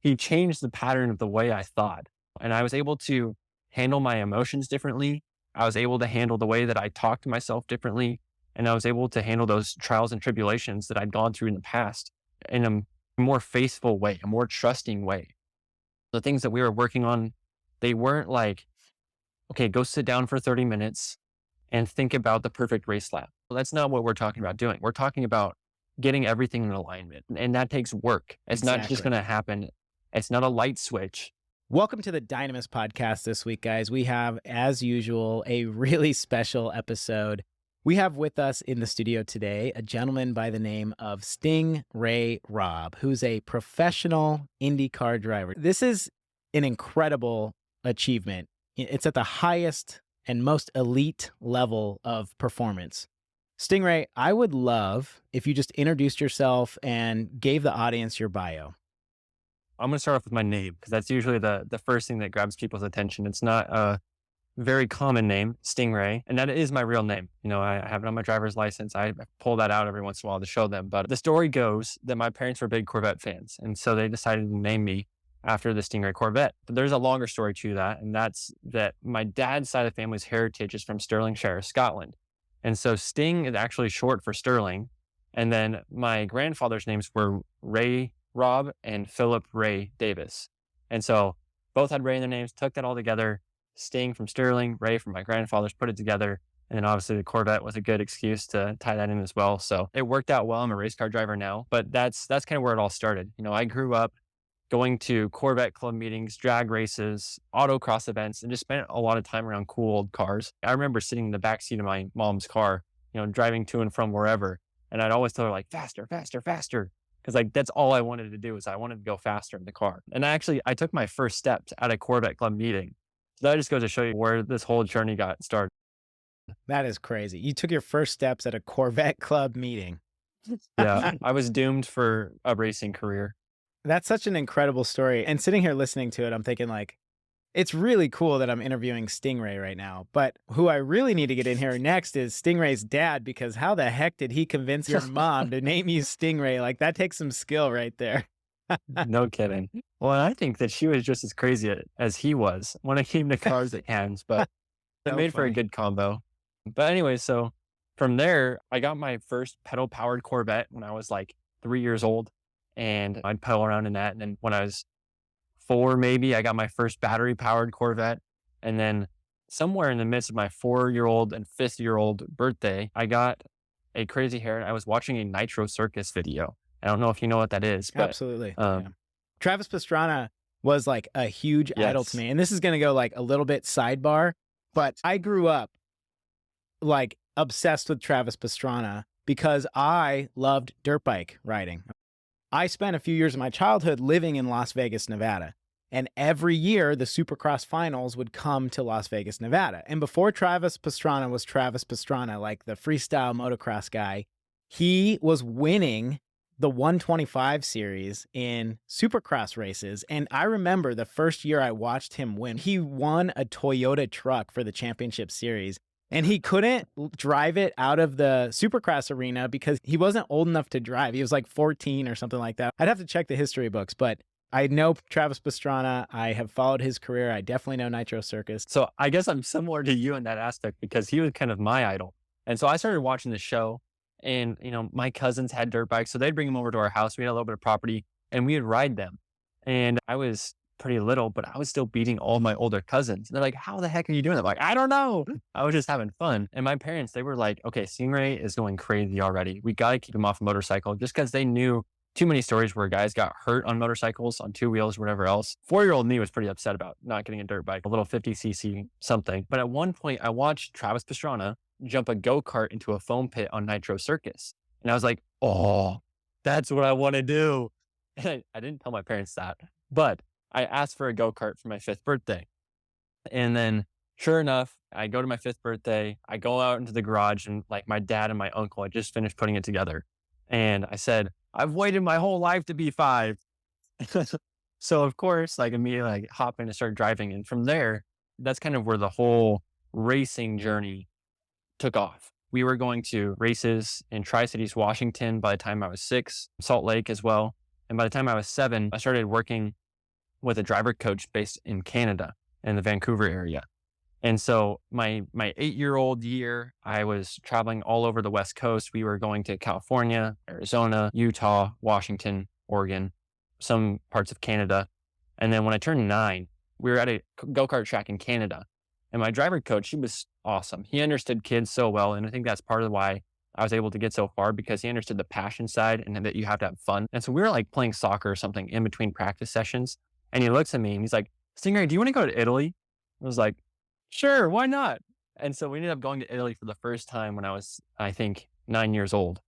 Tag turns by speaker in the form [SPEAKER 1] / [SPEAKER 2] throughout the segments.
[SPEAKER 1] he changed the pattern of the way I thought. And I was able to handle my emotions differently. I was able to handle the way that I talked to myself differently. And I was able to handle those trials and tribulations that I'd gone through in the past in a more faithful way, a more trusting way. The things that we were working on, they weren't like, okay, go sit down for 30 minutes and think about the perfect race lap. Well, that's not what we're talking about doing. We're talking about getting everything in alignment. And that takes work. It's not just
[SPEAKER 2] Exactly.
[SPEAKER 1] going to happen. It's not a light switch.
[SPEAKER 2] Welcome to the Dynamis podcast this week, guys. We have, as usual, a really special episode. We have with us in the studio today a gentleman by the name of Ray Robb, who's a professional Indy Car driver. This is an incredible achievement. It's at the highest and most elite level of performance. Ray, I would love if you just introduced yourself and gave the audience your bio.
[SPEAKER 1] I'm going to start off with my name because that's usually the first thing that grabs people's attention. It's not a very common name, Stingray, and that is my real name. You know, I have it on my driver's license. I pull that out every once in a while to show them. But the story goes that my parents were big Corvette fans, and so they decided to name me after the Stingray Corvette. But there's a longer story to that, and that's that my dad's side of the family's heritage is from Stirlingshire, Scotland. And so Sting is actually short for Sterling. And then my grandfather's names were Ray Robb and Philip Ray Davis. And so both had Ray in their names, took that all together. Sting from Sterling, Ray from my grandfather's, put it together. And then obviously the Corvette was a good excuse to tie that in as well. So it worked out well. I'm a race car driver now, but that's kind of where it all started. You know, I grew up going to Corvette club meetings, drag races, autocross events, and just spent a lot of time around cool old cars. I remember sitting in the back seat of my mom's car, you know, driving to and from wherever. And I'd always tell her like, faster, faster, faster. Cause like, that's all I wanted to do is I wanted to go faster in the car. And I took my first steps at a Corvette club meeting. So that just goes to show you where this whole journey got started.
[SPEAKER 2] That is crazy. You took your first steps at a Corvette club meeting.
[SPEAKER 1] Yeah. I was doomed for a racing career.
[SPEAKER 2] That's such an incredible story. And sitting here listening to it, I'm thinking like, it's really cool that I'm interviewing Stingray right now. But who I really need to get in here next is Stingray's dad, because how the heck did he convince your mom to name you Stingray? Like that takes some skill right there.
[SPEAKER 1] No kidding. Well, I think that she was just as crazy as he was when it came to cars at hands, but it
[SPEAKER 2] So
[SPEAKER 1] made for a
[SPEAKER 2] funny.
[SPEAKER 1] good combo. But anyway, so from there, I got my first pedal powered Corvette when I was like 3 years old, and I'd pedal around in that. And then when I was 4, maybe, I got my first battery powered Corvette. And then somewhere in the midst of my 4-year-old and 5th-year-old birthday, I got a crazy hair. I was watching a Nitro Circus video. I don't know if you know what that is, but
[SPEAKER 2] Absolutely.
[SPEAKER 1] um,
[SPEAKER 2] Yeah. Travis Pastrana was like a huge idol to
[SPEAKER 1] yes.
[SPEAKER 2] me. And this is going to go like a little bit sidebar, but I grew up like obsessed with Travis Pastrana because I loved dirt bike riding. I spent a few years of my childhood living in Las Vegas, Nevada. And every year, the Supercross finals would come to Las Vegas, Nevada. And before Travis Pastrana was Travis Pastrana, like the freestyle motocross guy, he was winning the 125 series in Supercross races. And I remember the first year I watched him win, he won a Toyota truck for the championship series. And he couldn't drive it out of the Supercross arena because he wasn't old enough to drive. He was like 14 or something like that. I'd have to check the history books, but I know Travis Pastrana. I have followed his career. I definitely know Nitro Circus.
[SPEAKER 1] So I guess I'm similar to you in that aspect because he was kind of my idol. And so I started watching the show, and, you know, my cousins had dirt bikes. So they'd bring them over to our house. We had a little bit of property and we would ride them. And I was pretty little, but I was still beating all my older cousins. They're like, how the heck are you doing that? I'm like, I don't know. I was just having fun. And my parents, they were like, okay, Stingray is going crazy already. We got to keep him off a motorcycle, just because they knew too many stories where guys got hurt on motorcycles, on 2 wheels, whatever else. 4-year-old me was pretty upset about not getting a dirt bike, a little 50cc something. But at one point, I watched Travis Pastrana jump a go-kart into a foam pit on Nitro Circus. And I was like, oh, that's what I want to do. And I didn't tell my parents that, but I asked for a go-kart for my 5th birthday. And then sure enough, I go to my 5th birthday. I go out into the garage, and like my dad and my uncle had just finished putting it together. And I said, I've waited my whole life to be 5. So of course, like immediately like hop in and start driving. And from there, that's kind of where the whole racing journey took off. We were going to races in Tri-Cities, Washington by the time I was 6, Salt Lake as well. And by the time I was 7, I started working with a driver coach based in Canada in the Vancouver area. And so my 8-year-old year, I was traveling all over the West Coast. We were going to California, Arizona, Utah, Washington, Oregon, some parts of Canada. And then when I turned 9, we were at a go-kart track in Canada. And my driver coach, he was awesome. He understood kids so well. And I think that's part of why I was able to get so far, because he understood the passion side and that you have to have fun. And so we were like playing soccer or something in between practice sessions. And he looks at me and he's like, Stingray, do you want to go to Italy? I was like, sure, why not? And so we ended up going to Italy for the first time when I was, I think, 9 years old.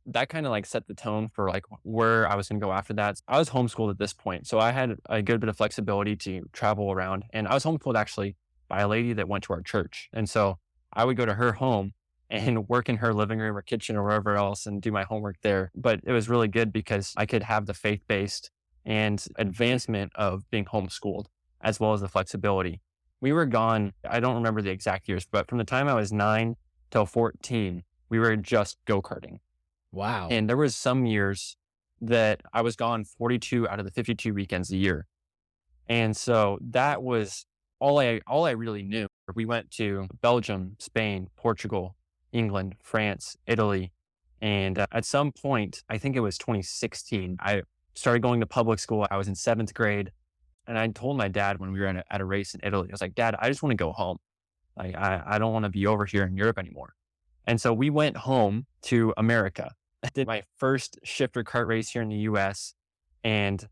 [SPEAKER 1] That kind of like set the tone for like where I was going to go after that. I was homeschooled at this point, so I had a good bit of flexibility to travel around. And I was homeschooled actually by a lady that went to our church. And so I would go to her home and work in her living room or kitchen or wherever else and do my homework there. But it was really good because I could have the faith-based and advancement of being homeschooled, as well as the flexibility. We were gone, I don't remember the exact years, but from the time I was 9 till 14, we were just go-karting.
[SPEAKER 2] Wow.
[SPEAKER 1] And there was some years that I was gone 42 out of the 52 weekends a year. And so that was all I really knew. We went to Belgium, Spain, Portugal, England, France, Italy. And at some point, I think it was 2016, I started going to public school. I was in 7th grade. And I told my dad when we were at a race in Italy, I was like, Dad, I just want to go home. Like, I don't want to be over here in Europe anymore. And so we went home to America. I did my first shifter kart race here in the US, and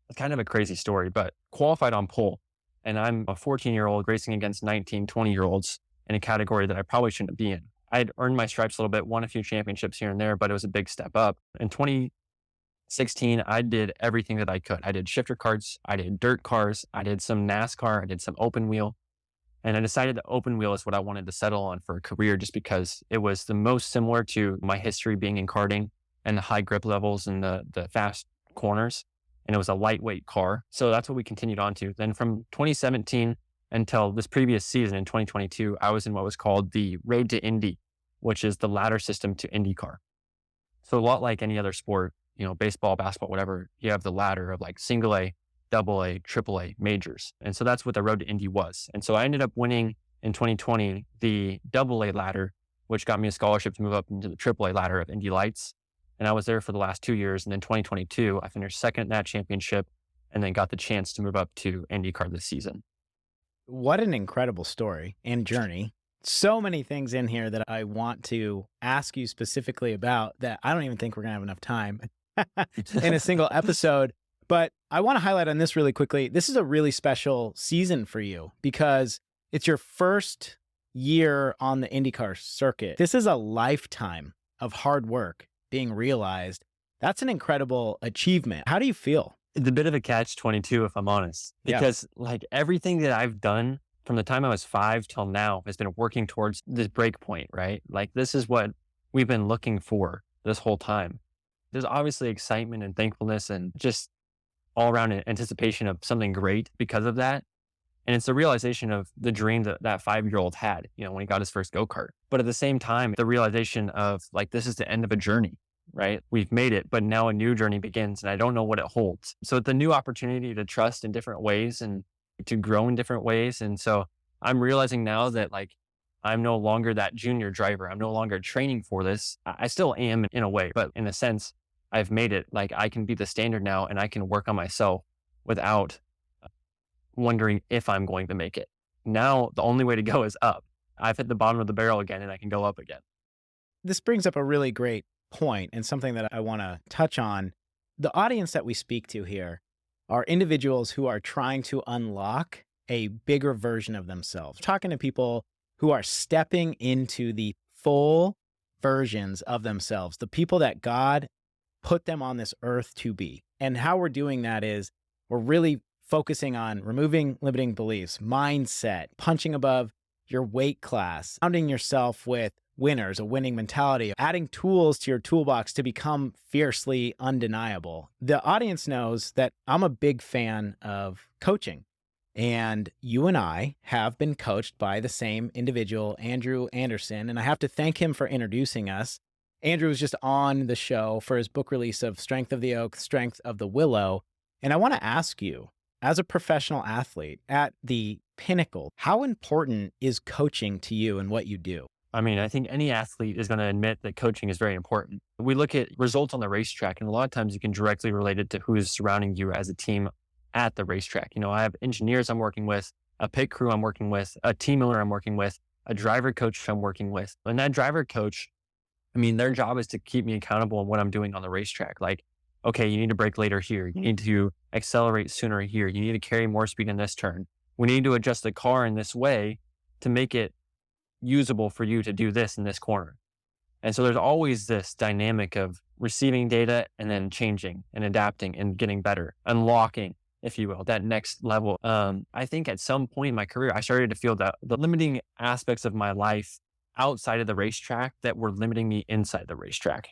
[SPEAKER 1] it's kind of a crazy story, but qualified on pole. And I'm a 14-year-old racing against 19, 20-year-olds in a category that I probably shouldn't be in. I'd earned my stripes a little bit, won a few championships here and there, but it was a big step up. In 2016, I did everything that I could. I did shifter karts, I did dirt cars, I did some NASCAR, I did some open wheel. And I decided that open wheel is what I wanted to settle on for a career, just because it was the most similar to my history being in karting and the high grip levels and the fast corners. And it was a lightweight car. So that's what we continued on to. Then from 2017 until this previous season in 2022, I was in what was called the Road to Indy, which is the ladder system to IndyCar. So a lot like any other sport, baseball, basketball, whatever, you have the ladder of like single A, double A, triple A majors. And so that's what the Road to Indy was. And so I ended up winning in 2020 the double A ladder, which got me a scholarship to move up into the triple A ladder of Indy Lights. And I was there for the last 2 years. And then 2022, I finished second in that championship and then got the chance to move up to IndyCar this season.
[SPEAKER 2] What an incredible story and journey. So many things in here that I want to ask you specifically about that I don't even think we're going to have enough time in a single episode. But I want to highlight on this really quickly. This is a really special season for you because it's your first year on the IndyCar circuit. This is a lifetime of hard work being realized. That's an incredible achievement. How do you feel?
[SPEAKER 1] It's a bit of a catch-22, if I'm honest, because like everything that I've done from the time I was 5 till now has been working towards this break point, right? Like this is what we've been looking for this whole time. There's obviously excitement and thankfulness and just all around anticipation of something great because of that. And it's the realization of the dream that that 5-year-old had, when he got his first go-kart. But at the same time, the realization of like, this is the end of a journey, right? We've made it, but now a new journey begins and I don't know what it holds. So it's a new opportunity to trust in different ways and to grow in different ways. And so I'm realizing now that like, I'm no longer that junior driver. I'm no longer training for this. I still am in a way, but in a sense, I've made it. Like I can be the standard now and I can work on myself without wondering if I'm going to make it. Now, the only way to go is up. I've hit the bottom of the barrel again and I can go up again.
[SPEAKER 2] This brings up a really great point and something that I want to touch on. The audience that we speak to here are individuals who are trying to unlock a bigger version of themselves. We're talking to people who are stepping into the full versions of themselves, the people that God put them on this earth to be. And how we're doing that is we're really focusing on removing limiting beliefs, mindset, punching above your weight class, surrounding yourself with winners, a winning mentality, adding tools to your toolbox to become fiercely undeniable. The audience knows that I'm a big fan of coaching. And you and I have been coached by the same individual, Andrew Anderson, and I have to thank him for introducing us. Andrew was just on the show for his book release of Strength of the Oak, Strength of the Willow. And I want to ask you, as a professional athlete at the pinnacle, how important is coaching to you and what you do?
[SPEAKER 1] I mean, I think any athlete is going to admit that coaching is very important. We look at results on the racetrack, and a lot of times you can directly relate it to who is surrounding you as a team at the racetrack. I have engineers I'm working with, a pit crew I'm working with, a team owner I'm working with, a driver coach I'm working with. And that driver coach, I mean, their job is to keep me accountable on what I'm doing on the racetrack. Like, okay, you need to brake later here. You need to accelerate sooner here. You need to carry more speed in this turn. We need to adjust the car in this way to make it usable for you to do this in this corner. And so there's always this dynamic of receiving data and then changing and adapting and getting better, unlocking, if you will, that next level. I think at some point in my career, I started to feel that the limiting aspects of my life outside of the racetrack that were limiting me inside the racetrack.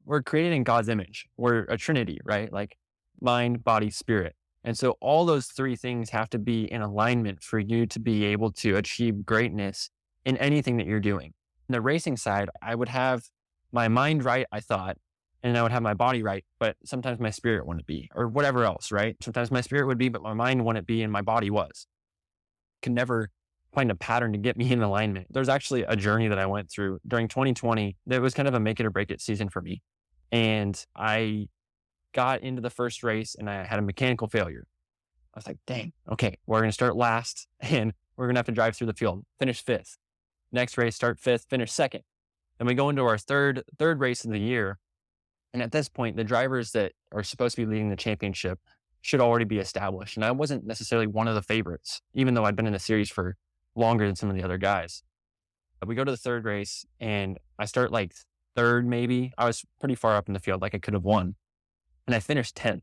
[SPEAKER 1] We're created in God's image. We're a trinity, right? Like mind, body, spirit. And so all those three things have to be in alignment for you to be able to achieve greatness in anything that you're doing. On the racing side, I would have my mind right, I thought, and I would have my body right, but sometimes my spirit wouldn't be, or whatever else, right? Sometimes my spirit would be, but my mind wouldn't be, and my body was. Could never find a pattern to get me in alignment. There's actually a journey that I went through during 2020 that was kind of a make it or break it season for me. And I got into the first race and I had a mechanical failure. I was like, dang, okay, we're going to start last and we're going to have to drive through the field, finish fifth. Next race, start fifth, finish second. Then we go into our third race of the year. And at this point, the drivers that are supposed to be leading the championship should already be established. And I wasn't necessarily one of the favorites, even though I'd been in the series for longer than some of the other guys. But we go to the third race and I start like third, maybe. I was pretty far up in the field, like I could have won. And I finished 10th.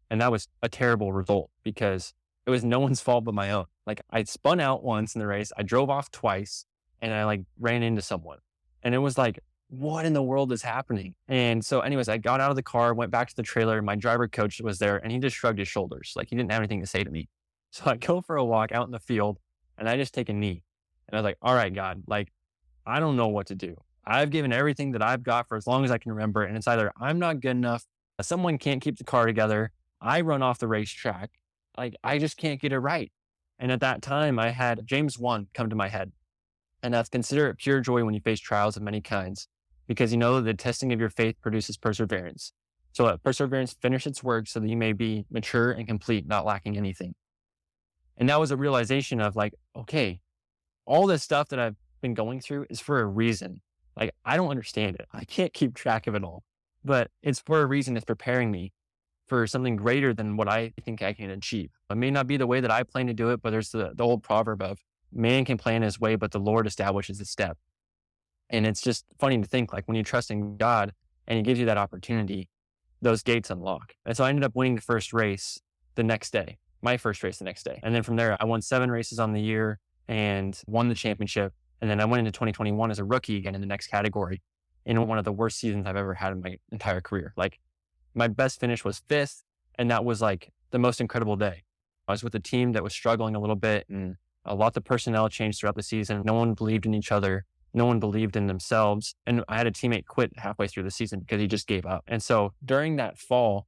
[SPEAKER 1] And that was a terrible result because it was no one's fault but my own. Like I spun out once in the race. I drove off twice and I like ran into someone. And it was like, what in the world is happening? And so anyways, I got out of the car, went back to the trailer. My driver coach was there and he just shrugged his shoulders. Like he didn't have anything to say to me. So I go for a walk out in the field and I just take a knee. And I was like, all right, God, like, I don't know what to do. I've given everything that I've got for as long as I can remember. And it's either I'm not good enough, someone can't keep the car together, I run off the racetrack, like I just can't get it right. And at that time I had James 1 come to my head. And that's consider it pure joy when you face trials of many kinds, because you know the testing of your faith produces perseverance. So let perseverance finish its work so that you may be mature and complete, not lacking anything. And that was a realization of like, okay, all this stuff that I've been going through is for a reason. Like, I don't understand it. I can't keep track of it all, but it's for a reason. It's preparing me for something greater than what I think I can achieve. It may not be the way that I plan to do it, but there's the old proverb of man can plan his way, but the Lord establishes the step. And it's just funny to think like when you trust in God and he gives you that opportunity, those gates unlock. And so I ended up winning the first race the next day, my first race the next day. And then from there, I won 7 races on the year and won the championship. And then I went into 2021 as a rookie again in the next category in one of the worst seasons I've ever had in my entire career. Like my best finish was 5th. And that was like the most incredible day. I was with a team that was struggling a little bit and a lot of personnel changed throughout the season. No one believed in each other. No one believed in themselves. And I had a teammate quit halfway through the season because he just gave up. And so during that fall,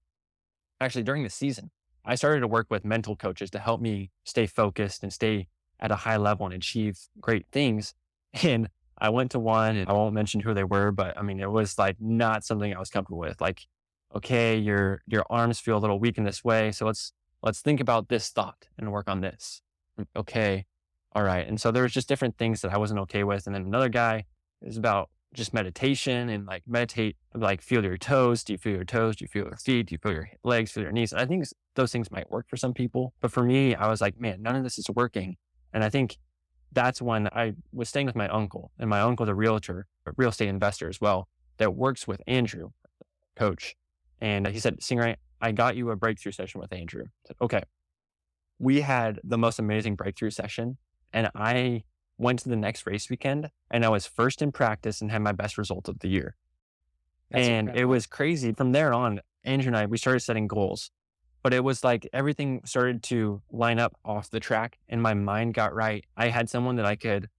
[SPEAKER 1] actually during the season, I started to work with mental coaches to help me stay focused and stay at a high level and achieve great things. And I went to one and I won't mention who they were, but I mean, it was like not something I was comfortable with. Like, okay, your arms feel a little weak in this way. So let's think about this thought and work on this. Okay. All right. And so there was just different things that I wasn't okay with. And then another guy is about just meditation and like meditate, like feel your toes. Do you feel your toes? Do you feel your feet? Do you feel your legs? Feel your knees? I think those things might work for some people. But for me, I was like, man, none of this is working. And I think that's when I was staying with my uncle, and my uncle's a realtor, a real estate investor as well, that works with Andrew, coach. And he said, Stingray, I got you a breakthrough session with Andrew. I said, okay. We had the most amazing breakthrough session. And I went to the next race weekend and I was first in practice and had my best result of the year. That's and incredible. It was crazy. From there on, Andrew and I, we started setting goals, but it was like everything started to line up off the track and my mind got right. I had someone that I could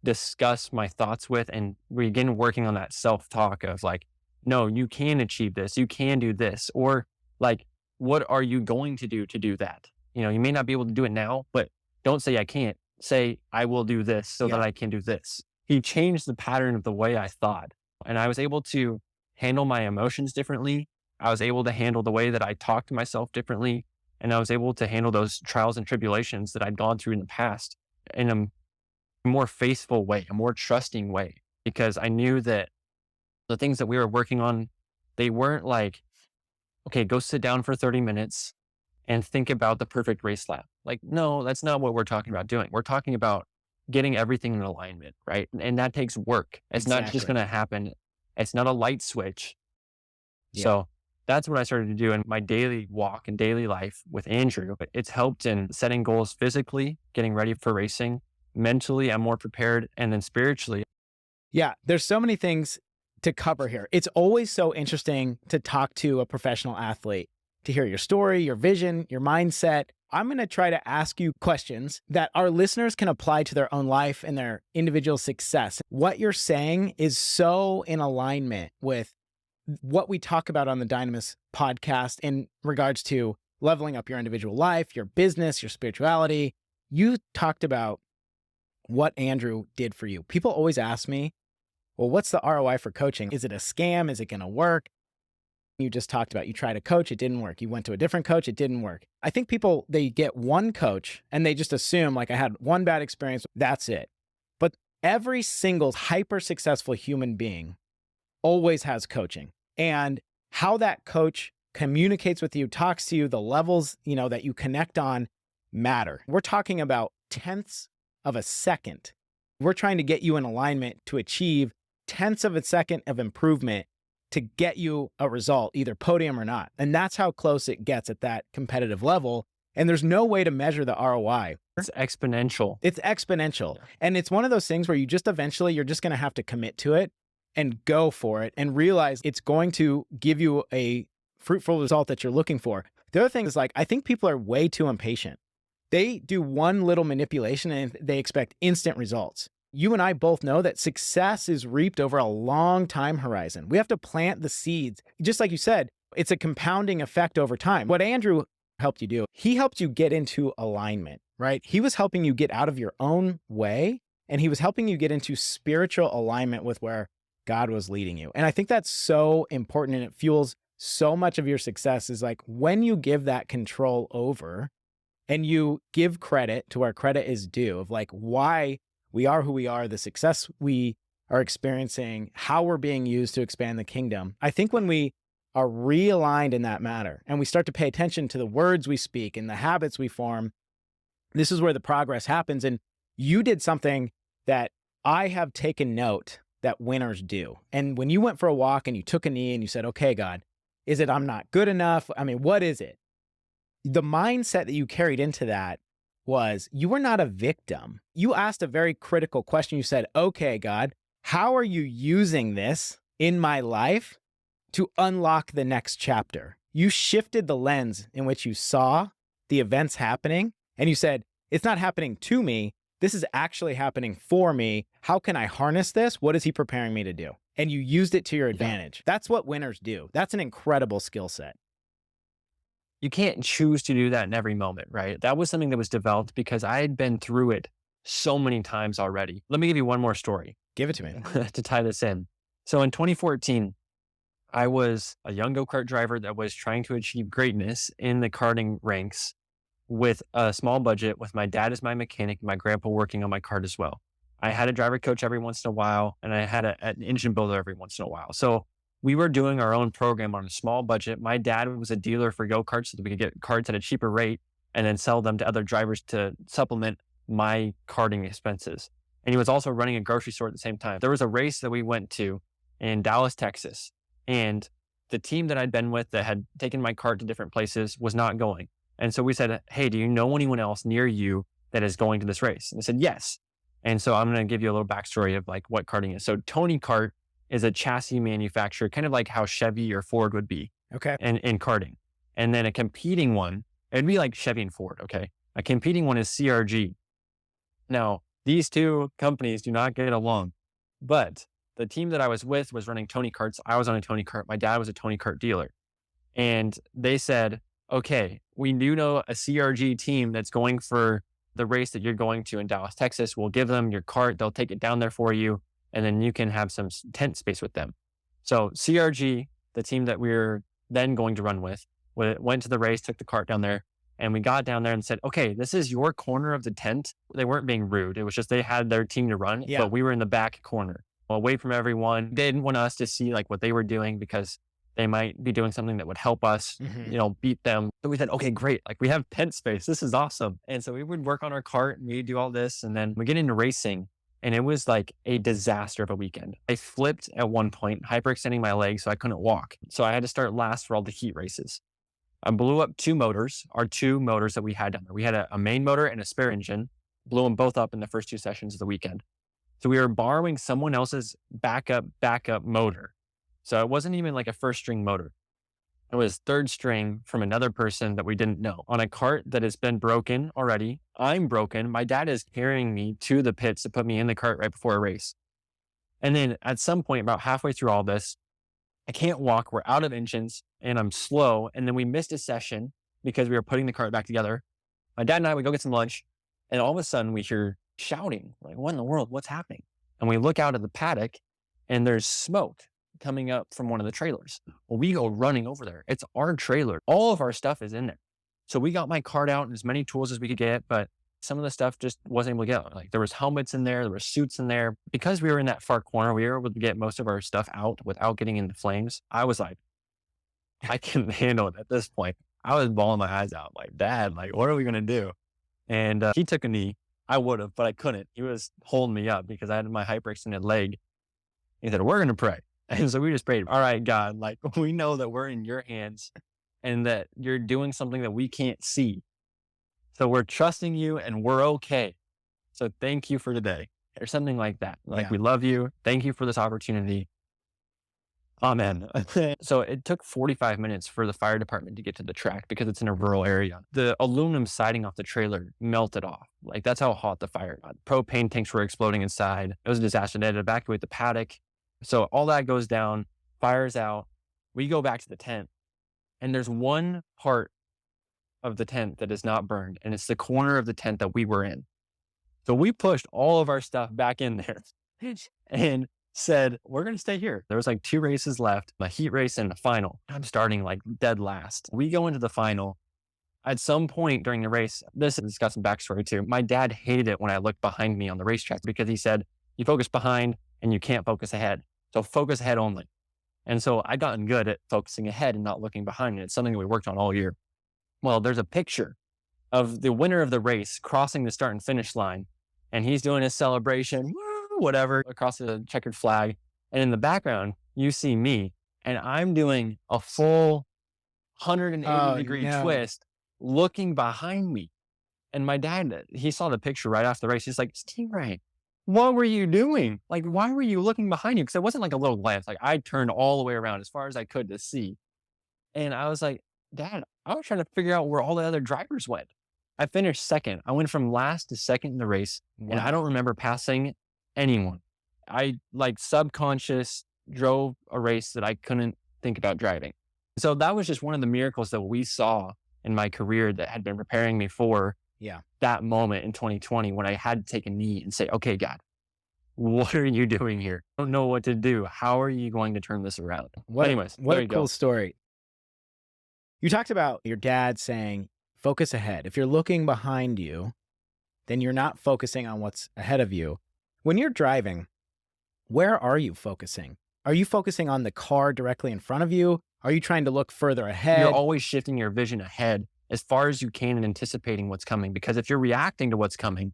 [SPEAKER 1] discuss my thoughts with and begin working on that self-talk of like, no, you can achieve this. You can do this. Or like, what are you going to do that? You may not be able to do it now, but don't say I can't. Say I will do this so that
[SPEAKER 2] Yeah.
[SPEAKER 1] I can do this. He changed the pattern of the way I thought. And I was able to handle my emotions differently. I was able to handle the way that I talk to myself differently. And I was able to handle those trials and tribulations that I'd gone through in the past in a more faithful way, a more trusting way, because I knew that the things that we were working on, they weren't like, okay, go sit down for 30 minutes and think about the perfect race lap. Like, no, that's not what we're talking about doing. We're talking about getting everything in alignment, right? And that takes work. It's not just
[SPEAKER 2] Exactly.
[SPEAKER 1] going to happen. It's not a light switch.
[SPEAKER 2] Yeah.
[SPEAKER 1] So that's what I started to do in my daily walk and daily life with Andrew. It's helped in setting goals physically, getting ready for racing. Mentally, I'm more prepared. And then spiritually,
[SPEAKER 2] Yeah, there's so many things to cover here. It's always so interesting to talk to a professional athlete, to hear your story, your vision, your mindset. I'm going to try to ask you questions that our listeners can apply to their own life and their individual success. What you're saying is so in alignment with what we talk about on the Dynamis podcast in regards to leveling up your individual life, your business, your spirituality. You talked about what Andrew did for you. People always ask me, well, what's the ROI for coaching? Is it a scam? Is it going to work? You just talked about you tried a coach, it didn't work. You went to a different coach, it didn't work. I think people, they get one coach and they just assume like I had one bad experience, that's it. But every single hyper successful human being always has coaching. And how that coach communicates with you, talks to you, the levels, that you connect on matter. We're talking about tenths of a second. We're trying to get you in alignment to achieve tenths of a second of improvement to get you a result, either podium or not. And that's how close it gets at that competitive level. And there's no way to measure the ROI.
[SPEAKER 1] it's exponential.
[SPEAKER 2] It's exponential. And it's one of those things where you just eventually, you're just going to have to commit to it and go for it and realize it's going to give you a fruitful result that you're looking for. The other thing is I think people are way too impatient. They do one little manipulation and they expect instant results. You and I both know that success is reaped over a long time horizon. We have to plant the seeds. Just like you said, it's a compounding effect over time. What Andrew helped you do, he helped you get into alignment, right? He was helping you get out of your own way and he was helping you get into spiritual alignment with where God was leading you. And I think that's so important and it fuels so much of your success is when you give that control over and you give credit to where credit is due of why we are who we are, the success we are experiencing, how we're being used to expand the kingdom. I think when we are realigned in that matter and we start to pay attention to the words we speak and the habits we form, this is where the progress happens. And you did something that I have taken note that winners do. And when you went for a walk and you took a knee and you said, okay, God, is it I'm not good enough? I mean, what is it? The mindset that you carried into that was you were not a victim. You asked a very critical question. You said, okay, God, how are you using this in my life to unlock the next chapter? You shifted the lens in which you saw the events happening and you said, it's not happening to me. This is actually happening for me. How can I harness this? What is he preparing me to do? And you used it to your advantage. That's what winners do. That's an incredible skill set.
[SPEAKER 1] You can't choose to do that in every moment, right? That was something that was developed because I had been through it so many times already. Let me give you one more story.
[SPEAKER 2] Give it to me.
[SPEAKER 1] To tie this in. So in 2014, I was a young go-kart driver that was trying to achieve greatness in the karting ranks with a small budget, with my dad as my mechanic, my grandpa working on my kart as well. I had a driver coach every once in a while, and I had an engine builder every once in a while. So we were doing our own program on a small budget. My dad was a dealer for go-karts so that we could get karts at a cheaper rate and then sell them to other drivers to supplement my karting expenses. And he was also running a grocery store at the same time. There was a race that we went to in Dallas, Texas, and the team that I'd been with that had taken my kart to different places was not going. And so we said, hey, do you know anyone else near you that is going to this race? And they said, yes. And so I'm going to give you a little backstory of what karting is. So Tony Kart is a chassis manufacturer, kind of like how Chevy or Ford would be in karting. And then a competing one, it'd be like Chevy and Ford, okay? A competing one is CRG. Now, these two companies do not get along, but the team that I was with was running Tony Karts. I was on a Tony Kart. My dad was a Tony Kart dealer. And they said, okay, we do know a CRG team that's going for the race that you're going to in Dallas, Texas. We'll give them your cart. They'll take it down there for you. And then you can have some tent space with them. So CRG, the team that we were then going to run with, went to the race, took the cart down there. And we got down there and said, okay, this is your corner of the tent. They weren't being rude. It was just they had their team to run,
[SPEAKER 2] Yeah.
[SPEAKER 1] but we were in the back corner away from everyone. They didn't want us to see like what they were doing because they might be doing something that would help us, beat them. So we said, okay, great. Like we have tent space. This is awesome. And so we would work on our cart and we'd do all this. And then we get into racing and it was like a disaster of a weekend. I flipped at one point, hyperextending my leg so I couldn't walk. So I had to start last for all the heat races. I blew up our two motors that we had down there. We had a main motor and a spare engine, blew them both up in the first two sessions of the weekend. So we were borrowing someone else's backup motor. So it wasn't even like a first string motor. It was third string from another person that we didn't know on a cart that has been broken already. I'm broken. My dad is carrying me to the pits to put me in the cart right before a race. And then at some point, about halfway through all this, I can't walk. We're out of engines and I'm slow. And then we missed a session because we were putting the cart back together. My dad and I would go get some lunch. And all of a sudden we hear shouting, like, what in the world? What's happening? And we look out at the paddock and there's smoke coming up from one of the trailers. Well, we go running over there. It's our trailer. All of our stuff is in there. So we got my cart out and as many tools as we could get, but some of the stuff just wasn't able to get. Like there was helmets in there were suits in there. Because we were in that far corner, we were able to get most of our stuff out without getting into flames. I was like, I can handle it at this point. I was bawling my eyes out. Like, Dad, like, what are we going to do? And he took a knee. I would have, but I couldn't. He was holding me up because I had my hyperextended leg. He said, we're going to pray. And so we just prayed, all right, God, like we know that we're in your hands and that you're doing something that we can't see. So we're trusting you and we're okay. So thank you for today or something like that. Like we love you. Thank you for this opportunity. Amen. So it took 45 minutes for the fire department to get to the track because it's in a rural area. The aluminum siding off the trailer melted off. Like that's how hot the fire got. Propane tanks were exploding inside. It was a disaster. They had to evacuate the paddock. So all that goes down, fire's out. We go back to the tent and there's one part of the tent that is not burned. And it's the corner of the tent that we were in. So we pushed all of our stuff back in there and said, we're going to stay here. There was like 2 races left, a heat race and a final. I'm starting like dead last. We go into the final. At some point during the race, this has got some backstory too. My dad hated it when I looked behind me on the racetrack because he said, you focus behind and you can't focus ahead. So focus ahead only. And so I'd gotten good at focusing ahead and not looking behind. And it's something that we worked on all year. Well, there's a picture of the winner of the race crossing the start and finish line. And he's doing his celebration, whatever, across the checkered flag. And in the background, you see me and I'm doing a full 180-degree twist looking behind me. And my dad, he saw the picture right after the race. He's like, Stingray, what were you doing? Like, why were you looking behind you? Because it wasn't like a little glance. Like I turned all the way around as far as I could to see. And I was like, Dad, I was trying to figure out where all the other drivers went. I finished second. I went from last to second in the race. Wow. And I don't remember passing anyone. I like subconscious drove a race that I couldn't think about driving. So that was just one of the miracles that we saw in my career that had been preparing me for that moment in 2020 when I had to take a knee and say, okay, God, what are you doing here? I don't know what to do. How are you going to turn this around? What a cool
[SPEAKER 2] story. You talked about your dad saying, focus ahead. If you're looking behind you, then you're not focusing on what's ahead of you. When you're driving, where are you focusing? Are you focusing on the car directly in front of you? Are you trying to look further ahead?
[SPEAKER 1] You're always shifting your vision ahead as far as you can and anticipating what's coming. Because if you're reacting to what's coming,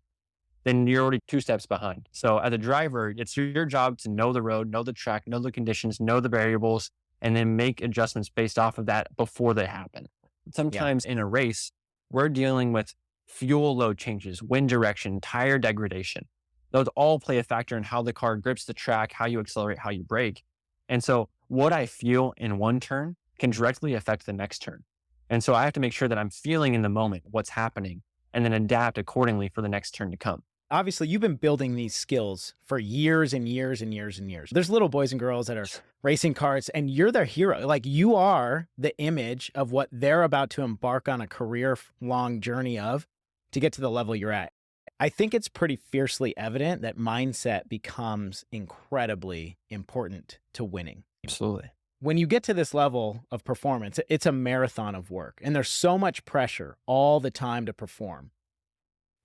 [SPEAKER 1] then you're already 2 steps behind. So as a driver, it's your job to know the road, know the track, know the conditions, know the variables, and then make adjustments based off of that before they happen. Sometimes in a race, we're dealing with fuel load changes, wind direction, tire degradation. Those all play a factor in how the car grips the track, how you accelerate, how you brake. And so what I feel in one turn can directly affect the next turn. And so I have to make sure that I'm feeling in the moment what's happening and then adapt accordingly for the next turn to come.
[SPEAKER 2] Obviously, you've been building these skills for years and years and years and years. There's little boys and girls that are racing cars, and you're their hero. Like, you are the image of what they're about to embark on a career-long journey of to get to the level you're at. I think it's pretty fiercely evident that mindset becomes incredibly important to winning.
[SPEAKER 1] Absolutely.
[SPEAKER 2] When you get to this level of performance, it's a marathon of work, and there's so much pressure all the time to perform.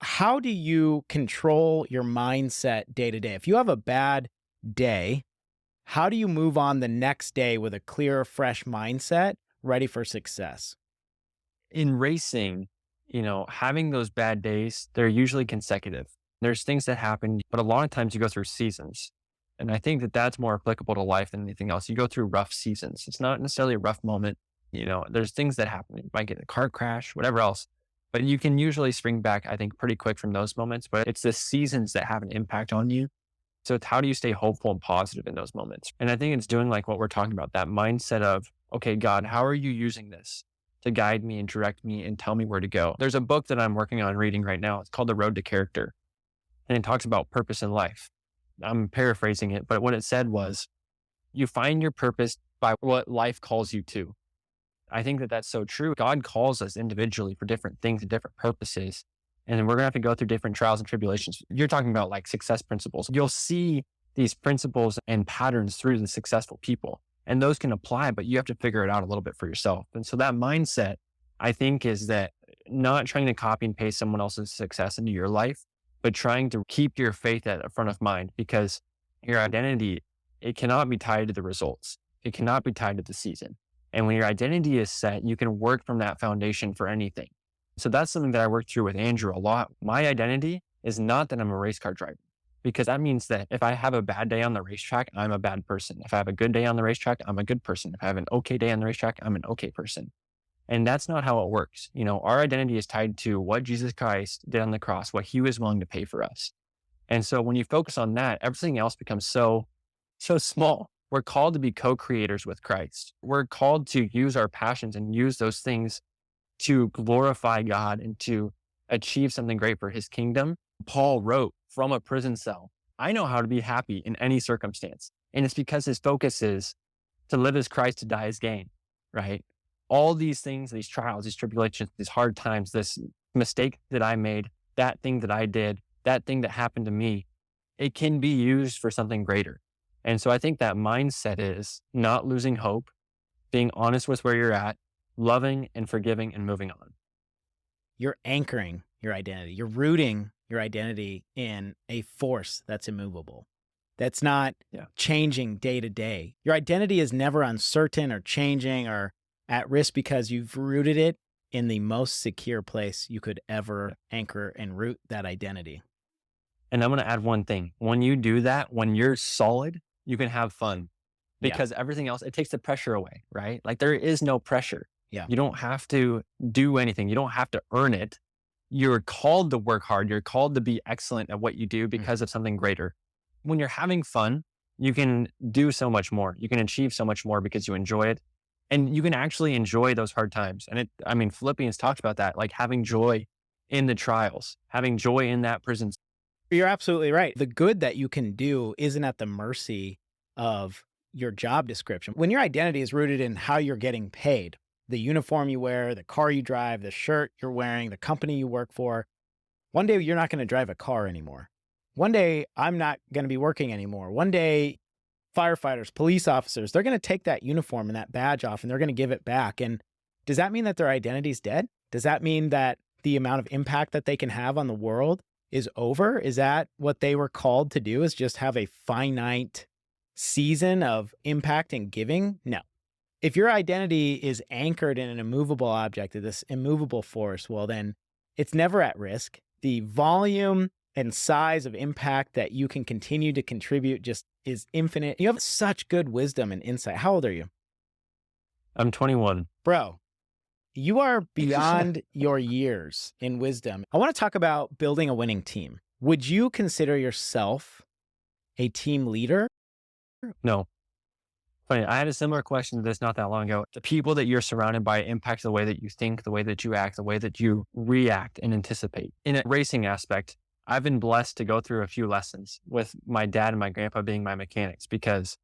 [SPEAKER 2] How do you control your mindset day to day? If you have a bad day, how do you move on the next day with a clear, fresh mindset, ready for success?
[SPEAKER 1] In racing, having those bad days, they're usually consecutive. There's things that happen, but a lot of times you go through seasons. And I think that that's more applicable to life than anything else. You go through rough seasons. It's not necessarily a rough moment. There's things that happen. You might get in a car crash, whatever else. But you can usually spring back, I think, pretty quick from those moments. But it's the seasons that have an impact on you. So it's how do you stay hopeful and positive in those moments? And I think it's doing like what we're talking about, that mindset of, okay, God, how are you using this to guide me and direct me and tell me where to go? There's a book that I'm working on reading right now. It's called The Road to Character. And it talks about purpose in life. I'm paraphrasing it, but what it said was, you find your purpose by what life calls you to. I think that that's so true. God calls us individually for different things and different purposes. And then we're going to have to go through different trials and tribulations. You're talking about like success principles. You'll see these principles and patterns through the successful people, and those can apply, but you have to figure it out a little bit for yourself. And so that mindset, I think, is that not trying to copy and paste someone else's success into your life, but trying to keep your faith at the front of mind, because your identity, it cannot be tied to the results. It cannot be tied to the season. And when your identity is set, you can work from that foundation for anything. So that's something that I worked through with Andrew a lot. My identity is not that I'm a race car driver, because that means that if I have a bad day on the racetrack, I'm a bad person. If I have a good day on the racetrack, I'm a good person. If I have an okay day on the racetrack, I'm an okay person. And that's not how it works. Our identity is tied to what Jesus Christ did on the cross, what he was willing to pay for us. And so when you focus on that, everything else becomes so small. We're called to be co-creators with Christ. We're called to use our passions and use those things to glorify God and to achieve something great for his kingdom. Paul wrote from a prison cell, I know how to be happy in any circumstance. And it's because his focus is to live as Christ, to die as gain, right? All these things, these trials, these tribulations, these hard times, this mistake that I made, that thing that I did, that thing that happened to me, it can be used for something greater. And so I think that mindset is not losing hope, being honest with where you're at, loving and forgiving and moving on.
[SPEAKER 2] You're anchoring your identity. You're rooting your identity in a force that's immovable, that's not changing day to day. Your identity is never uncertain or changing or at risk, because you've rooted it in the most secure place you could ever anchor and root that identity.
[SPEAKER 1] And I'm going to add one thing. When you do that, when you're solid, you can have fun, because everything else, it takes the pressure away, right? Like, there is no pressure.
[SPEAKER 2] Yeah.
[SPEAKER 1] You don't have to do anything. You don't have to earn it. You're called to work hard. You're called to be excellent at what you do because of something greater. When you're having fun, you can do so much more. You can achieve so much more because you enjoy it. And you can actually enjoy those hard times. And Philippians talks about that, like having joy in the trials, having joy in that prison.
[SPEAKER 2] You're absolutely right. The good that you can do isn't at the mercy of your job description. When your identity is rooted in how you're getting paid, the uniform you wear, the car you drive, the shirt you're wearing, the company you work for, one day you're not going to drive a car anymore. One day I'm not going to be working anymore. One day firefighters, police officers, they're going to take that uniform and that badge off and they're going to give it back. And does that mean that their identity is dead? Does that mean that the amount of impact that they can have on the world is over? Is that what they were called to do, is just have a finite season of impact and giving? No. If your identity is anchored in an immovable object, this immovable force, well, then it's never at risk. The volume and size of impact that you can continue to contribute just is infinite. You have such good wisdom and insight. How old are you?
[SPEAKER 1] I'm 21.
[SPEAKER 2] Bro, you are beyond your years in wisdom. I want to talk about building a winning team. Would you consider yourself a team leader?
[SPEAKER 1] No. Funny, I had a similar question to this not that long ago. The people that you're surrounded by impact the way that you think, the way that you act, the way that you react and anticipate. In a racing aspect, I've been blessed to go through a few lessons with my dad and my grandpa being my mechanics, because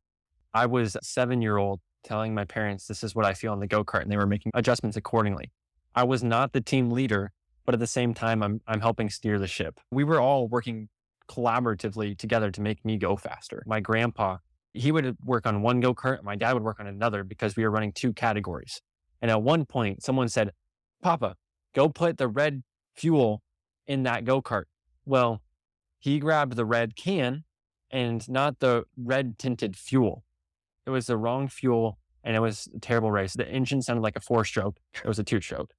[SPEAKER 1] I was a 7-year-old telling my parents, this is what I feel on the go-kart, and they were making adjustments accordingly. I was not the team leader, but at the same time, I'm helping steer the ship. We were all working collaboratively together to make me go faster. My grandpa, he would work on one go-kart, and my dad would work on another because we were running two categories. And at one point, someone said, Papa, go put the red fuel in that go-kart. Well, he grabbed the red can and not the red tinted fuel. It was the wrong fuel, and it was a terrible race. The engine sounded like a 4-stroke. It was a 2-stroke.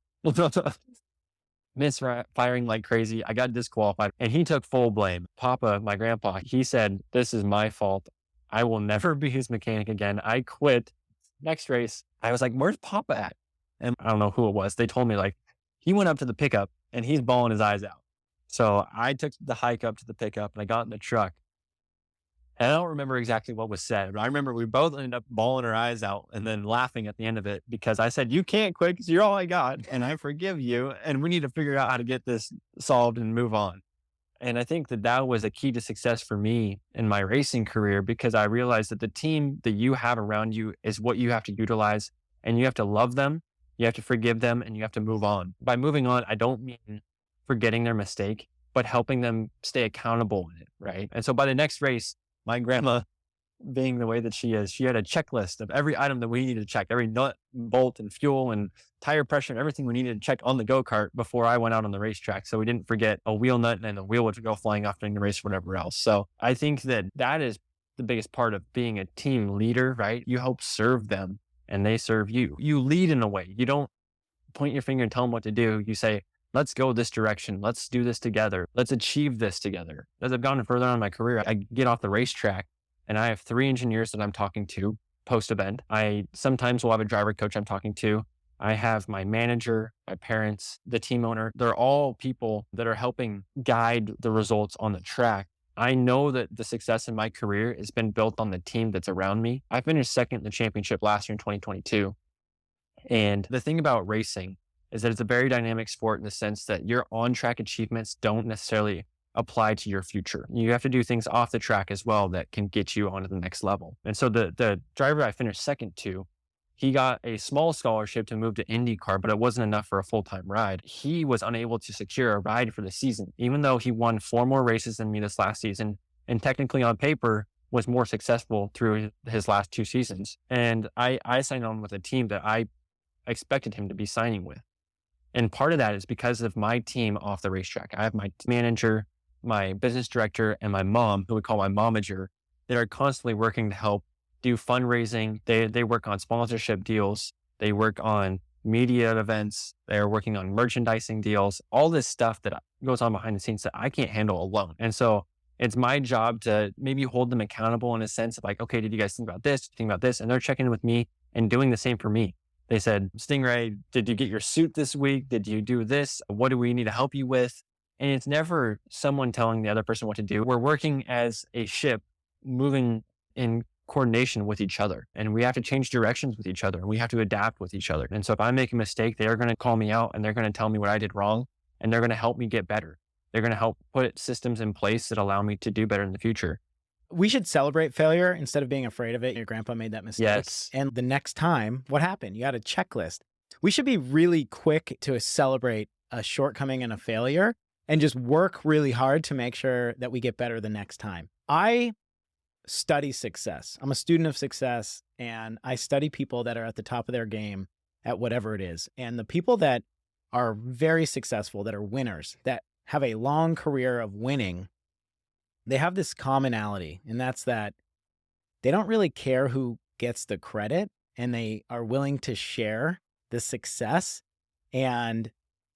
[SPEAKER 1] Misfiring like crazy. I got disqualified, and he took full blame. Papa, my grandpa, he said, this is my fault. I will never be his mechanic again. I quit. Next race, I was like, where's Papa at? And I don't know who it was. They told me, like, he went up to the pickup and he's bawling his eyes out. So I took the hike up to the pickup and I got in the truck. And I don't remember exactly what was said, but I remember we both ended up bawling our eyes out and then laughing at the end of it because I said, you can't quit because you're all I got and I forgive you. And we need to figure out how to get this solved and move on. And I think that that was a key to success for me in my racing career because I realized that the team that you have around you is what you have to utilize, and you have to love them, you have to forgive them, and you have to move on. By moving on, I don't mean forgetting their mistake, but helping them stay accountable in it, right? And so by the next race, my grandma, being the way that she is, she had a checklist of every item that we needed to check, every nut, bolt, and fuel, and tire pressure, and everything we needed to check on the go-kart before I went out on the racetrack. So we didn't forget a wheel nut and the wheel would go flying off during the race or whatever else. So I think that that is the biggest part of being a team leader, right? You help serve them and they serve you. You lead in a way. You don't point your finger and tell them what to do. You say, let's go this direction. Let's do this together. Let's achieve this together. As I've gone further on in my career, I get off the racetrack and I have 3 engineers that I'm talking to post-event. I sometimes will have a driver coach I'm talking to. I have my manager, my parents, the team owner. They're all people that are helping guide the results on the track. I know that the success in my career has been built on the team that's around me. I finished second in the championship last year in 2022. And the thing about racing is that it's a very dynamic sport in the sense that your on-track achievements don't necessarily apply to your future. You have to do things off the track as well that can get you onto the next level. And so the driver I finished second to, he got a small scholarship to move to Indy Car, but it wasn't enough for a full-time ride. He was unable to secure a ride for the season, even though he won 4 more races than me this last season, and technically on paper was more successful through his last 2 seasons. And I signed on with a team that I expected him to be signing with. And part of that is because of my team off the racetrack. I have my manager, my business director, and my mom, who we call my momager, that are constantly working to help do fundraising. They work on sponsorship deals. They work on media events. They're working on merchandising deals, all this stuff that goes on behind the scenes that I can't handle alone. And so it's my job to maybe hold them accountable in a sense of like, okay, did you guys think about this? Think about this? And they're checking in with me and doing the same for me. They said, Stingray, did you get your suit this week? Did you do this? What do we need to help you with? And it's never someone telling the other person what to do. We're working as a ship, moving in coordination with each other. And we have to change directions with each other. And we have to adapt with each other. And so if I make a mistake, they're going to call me out and they're going to tell me what I did wrong. And they're going to help me get better. They're going to help put systems in place that allow me to do better in the future.
[SPEAKER 2] We should celebrate failure instead of being afraid of it. Your grandpa made that mistake.
[SPEAKER 1] Yes.
[SPEAKER 2] And the next time, what happened? You had a checklist. We should be really quick to celebrate a shortcoming and a failure and just work really hard to make sure that we get better the next time. I study success. I'm a student of success, and I study people that are at the top of their game at whatever it is. And the people that are very successful, that are winners, that have a long career of winning, they have this commonality, and that's that they don't really care who gets the credit, and they are willing to share the success. And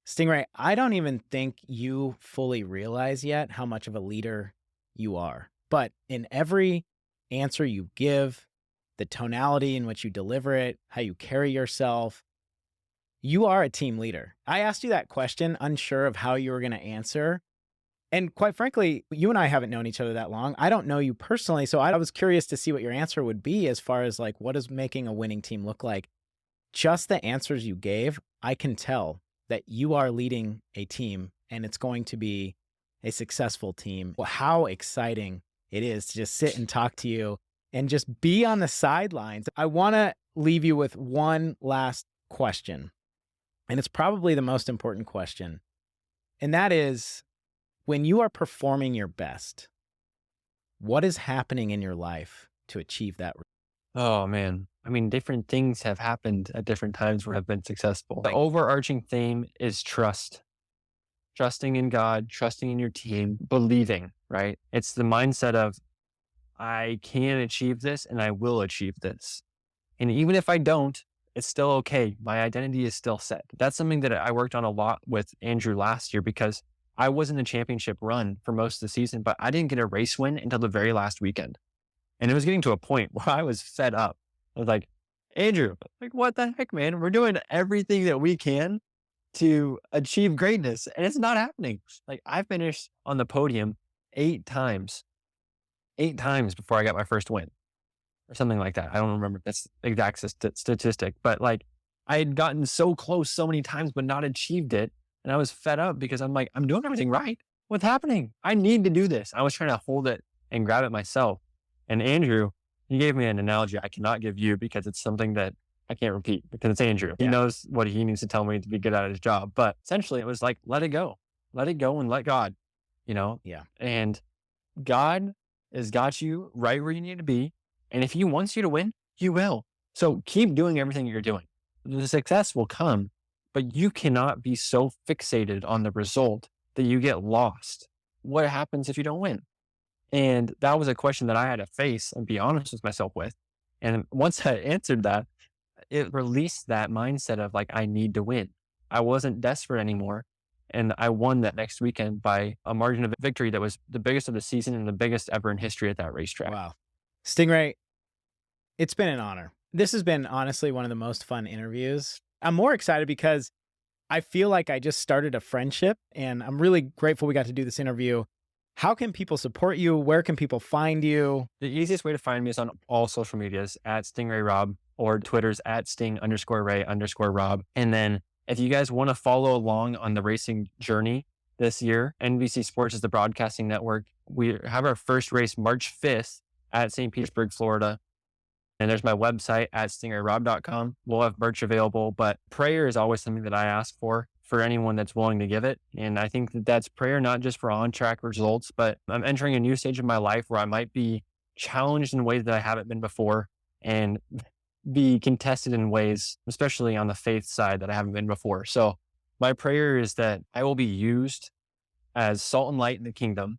[SPEAKER 2] Stingray, I don't even think you fully realize yet how much of a leader you are. But in every answer you give, the tonality in which you deliver it, how you carry yourself, you are a team leader. I asked you that question, unsure of how you were going to answer. And quite frankly, you and I haven't known each other that long. I don't know you personally. So I was curious to see what your answer would be as far as like, what does making a winning team look like? Just the answers you gave, I can tell that you are leading a team and it's going to be a successful team. Well, how exciting it is to just sit and talk to you and just be on the sidelines. I want to leave you with one last question, and it's probably the most important question. And that is, when you are performing your best, what is happening in your life to achieve that?
[SPEAKER 1] Oh man. I mean, different things have happened at different times where I've been successful. The overarching theme is trust. Trusting in God, trusting in your team, believing, right? It's the mindset of, I can achieve this and I will achieve this. And even if I don't, it's still okay. My identity is still set. That's something that I worked on a lot with Andrew last year, because I was in the championship run for most of the season, but I didn't get a race win until the very last weekend. And it was getting to a point where I was fed up. I was like, Andrew, like, what the heck, man? We're doing everything that we can to achieve greatness, and it's not happening. Like, I finished on the podium 8 times before I got my first win, or something like that. I don't remember if that's the exact statistic, but like, I had gotten so close so many times, but not achieved it. And I was fed up because I'm like, I'm doing everything right. What's happening? I need to do this. I was trying to hold it and grab it myself. And Andrew, he gave me an analogy I cannot give you because it's something that I can't repeat because it's Andrew. He knows what he needs to tell me to be good at his job. But essentially it was like, let it go and let God,
[SPEAKER 2] Yeah.
[SPEAKER 1] And God has got you right where you need to be. And if he wants you to win, you will. So keep doing everything you're doing. The success will come, but you cannot be so fixated on the result that you get lost. What happens if you don't win? And that was a question that I had to face and be honest with myself with. And once I answered that, it released that mindset of like, I need to win. I wasn't desperate anymore. And I won that next weekend by a margin of victory that was the biggest of the season and the biggest ever in history at that racetrack.
[SPEAKER 2] Wow. Stingray, it's been an honor. This has been honestly one of the most fun interviews. I'm more excited because I feel like I just started a friendship, and I'm really grateful we got to do this interview. How can people support you? Where can people find you?
[SPEAKER 1] The easiest way to find me is on all social medias at Stingray Robb, or Twitter's at Sting_Ray_Robb. And then if you guys want to follow along on the racing journey this year, NBC Sports is the broadcasting network. We have our first race March 5th at St. Petersburg, Florida. And there's my website at stingrayrobb.com. We'll have merch available, but prayer is always something that I ask for anyone that's willing to give it. And I think that that's prayer, not just for on-track results, but I'm entering a new stage of my life where I might be challenged in ways that I haven't been before, and be contested in ways, especially on the faith side, that I haven't been before. So my prayer is that I will be used as salt and light in the kingdom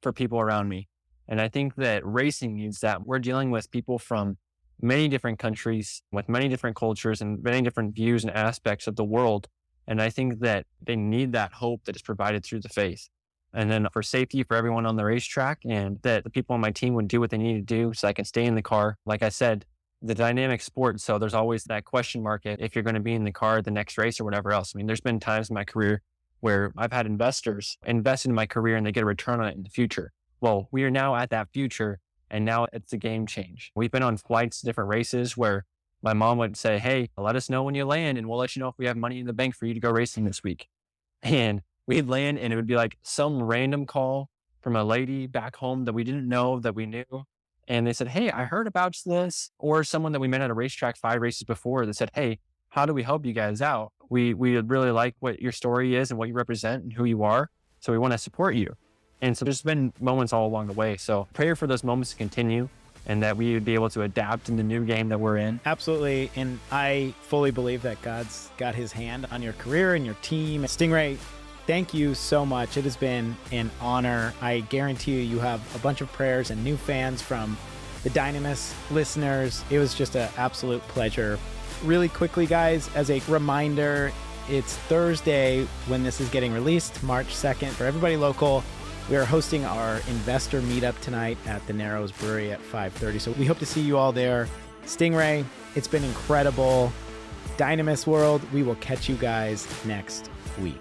[SPEAKER 1] for people around me. And I think that racing needs that. We're dealing with people from many different countries with many different cultures and many different views and aspects of the world. And I think that they need that hope that is provided through the faith. And then for safety for everyone on the racetrack, and that the people on my team would do what they need to do so I can stay in the car. Like I said, the dynamic sport. So there's always that question mark if you're going to be in the car at the next race or whatever else. I mean, there's been times in my career where I've had investors invest in my career and they get a return on it in the future. Well, we are now at that future, and now it's a game change. We've been on flights to different races where my mom would say, hey, let us know when you land and we'll let you know if we have money in the bank for you to go racing this week. And we'd land and it would be like some random call from a lady back home that we didn't know that we knew. And they said, hey, I heard about this. Or someone that we met at a racetrack 5 races before that said, hey, how do we help you guys out? We really like what your story is and what you represent and who you are. So we want to support you. And so there's been moments all along the way. So prayer for those moments to continue, and that we would be able to adapt in the new game that we're in.
[SPEAKER 2] Absolutely. And I fully believe that God's got his hand on your career and your team. Stingray, thank you so much. It has been an honor. I guarantee you have a bunch of prayers and new fans from the Dynamis listeners. It was just an absolute pleasure. Really quickly, guys, as a reminder, it's Thursday when this is getting released, March 2nd. For everybody local, we are hosting our investor meetup tonight at the Narrows Brewery at 5:30. So we hope to see you all there. Stingray, it's been incredible. Dynamis World, we will catch you guys next week.